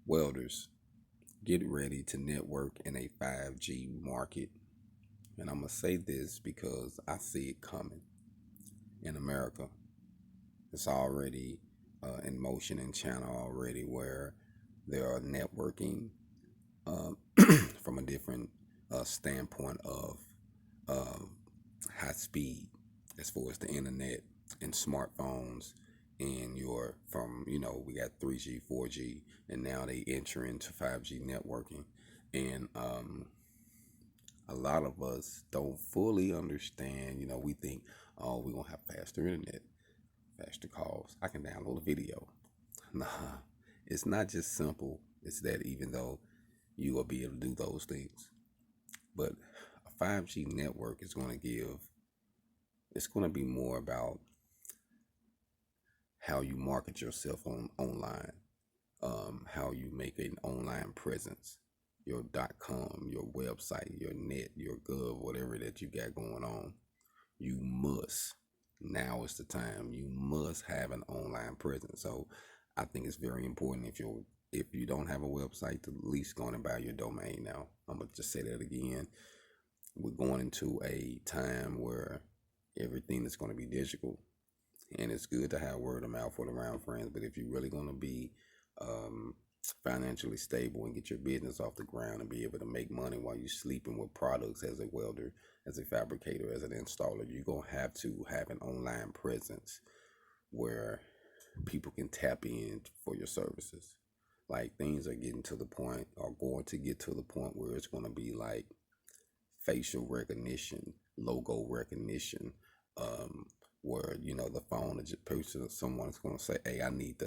Welders, get ready to network in a 5G market. And I'm going to say this because I see it coming in America. It's already in motion in China already, where they are networking um, from a different standpoint of uh, high speed as far as the internet and smartphones. And we got 3G, 4G, and now they enter into 5G networking. And a lot of us don't fully understand. We think, oh, we're going to have faster internet, faster calls. I can download a video. Nah, it's not just simple. It's that even though you will be able to do those things, but a 5G network is going to it's going to be more about how you market yourself online, how you make an online presence, your .com, your website, your net, your gov, whatever that you got going on. You must. Now is the time. You must have an online presence. So I think it's very important if you don't have a website, to at least go and buy your domain now. I'm gonna just say that again. We're going into a time where everything is going to be digital, and it's good to have word of mouth with around friends. But if you're really going to be um, financially stable and get your business off the ground and be able to make money while you're sleeping with products as a welder, as a fabricator, as an installer, you're going to have an online presence where people can tap in for your services. Like, things are getting to the point, or going to get to the point, where it's going to be like facial recognition, logo recognition, where the phone is just person, someone's going to say, "Hey, I need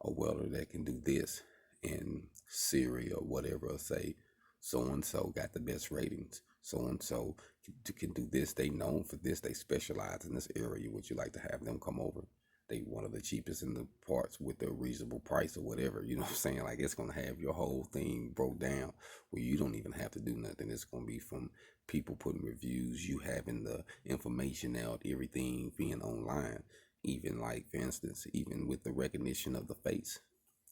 a welder that can do this," and Siri or whatever will say, "So and so got the best ratings. So and so can do this. They known for this. They specialize in this area. Would you like to have them come over? They one of the cheapest in the parts with a reasonable price," or whatever. You know what I'm saying? Like, it's gonna have your whole thing broke down where you don't even have to do nothing. It's gonna be from people putting reviews, you having the information out, everything being online. Even, like, for instance, even with the recognition of the face,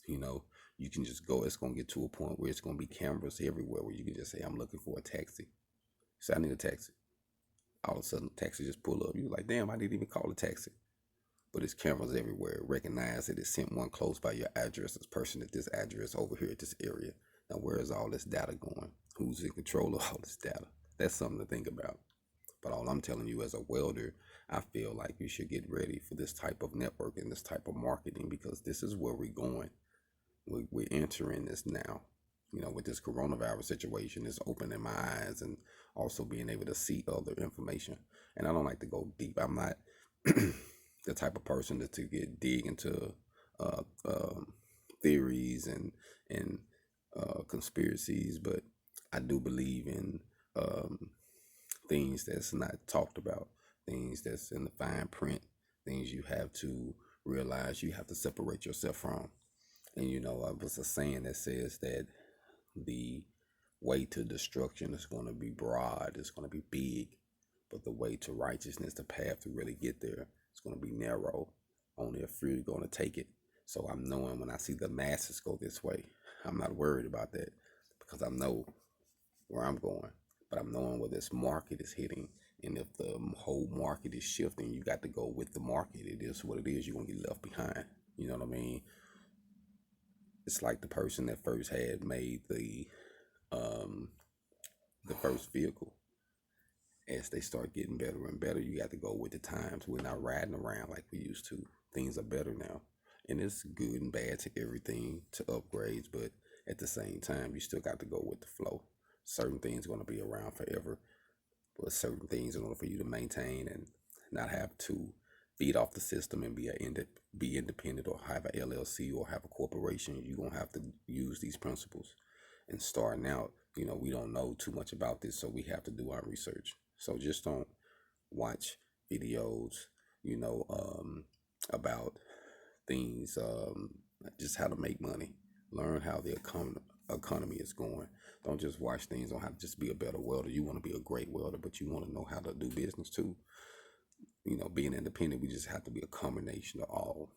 you know, you can just go. It's gonna get to a point where it's gonna be cameras everywhere, where you can just say, "I'm looking for a taxi." Say, "I need a taxi." All of a sudden, the taxi just pull up. You're like, "Damn, I didn't even call a taxi." But it's cameras everywhere. Recognize that it sent one close by your address. This person at this address over here at this area. Now, where is all this data going? Who's in control of all this data? That's something to think about. But all I'm telling you, as a welder, I feel like you should get ready for this type of networking, this type of marketing, because this is where we're going. We're entering this now. With this coronavirus situation, it's opening my eyes, and also being able to see other information. And I don't like to go deep. I'm not the type of person to get dig into uh, um, theories and conspiracies, but I do believe in um, things that's not talked about, things that's in the fine print, things you have to realize you have to separate yourself from. And I was a saying that says that the way to destruction is going to be broad, it's going to be big, but the way to righteousness, the path to really get there, it's going to be narrow. Only a few are going to take it. So I'm knowing when I see the masses go this way, I'm not worried about that, because I know where I'm going. But I'm knowing where this market is hitting. And if the whole market is shifting, you got to go with the market. It is what it is. You're going to get left behind. You know what I mean? It's like the person that first had made um, the first vehicle. As they start getting better and better, you got to go with the times. We're not riding around like we used to. Things are better now. And it's good and bad to everything, to upgrades, but at the same time, you still got to go with the flow. Certain things are going to be around forever, but certain things, in order for you to maintain and not have to feed off the system and be independent, or have a LLC or have a corporation, you're going to have to use these principles. And starting out, we don't know too much about this, so we have to do our research. So just don't watch videos, about things, just how to make money. Learn how the economy is going. Don't just watch things on how to just be a better welder. You want to be a great welder, but you want to know how to do business too. Being independent, we just have to be a combination of all.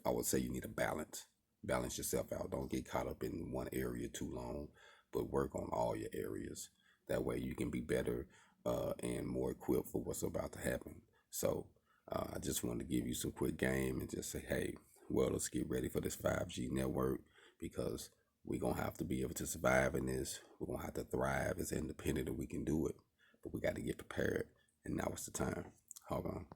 I would say you need a balance. balance yourself out. Don't get caught up in one area too long, but work on all your areas. That way you can be better and more equipped for what's about to happen. So I just wanted to give you some quick game and just say, hey, well, let's get ready for this 5G network because we're going to have to be able to survive in this. We're going to have to thrive as independent and we can do it. But we got to get prepared. And now it's the time. Hold on.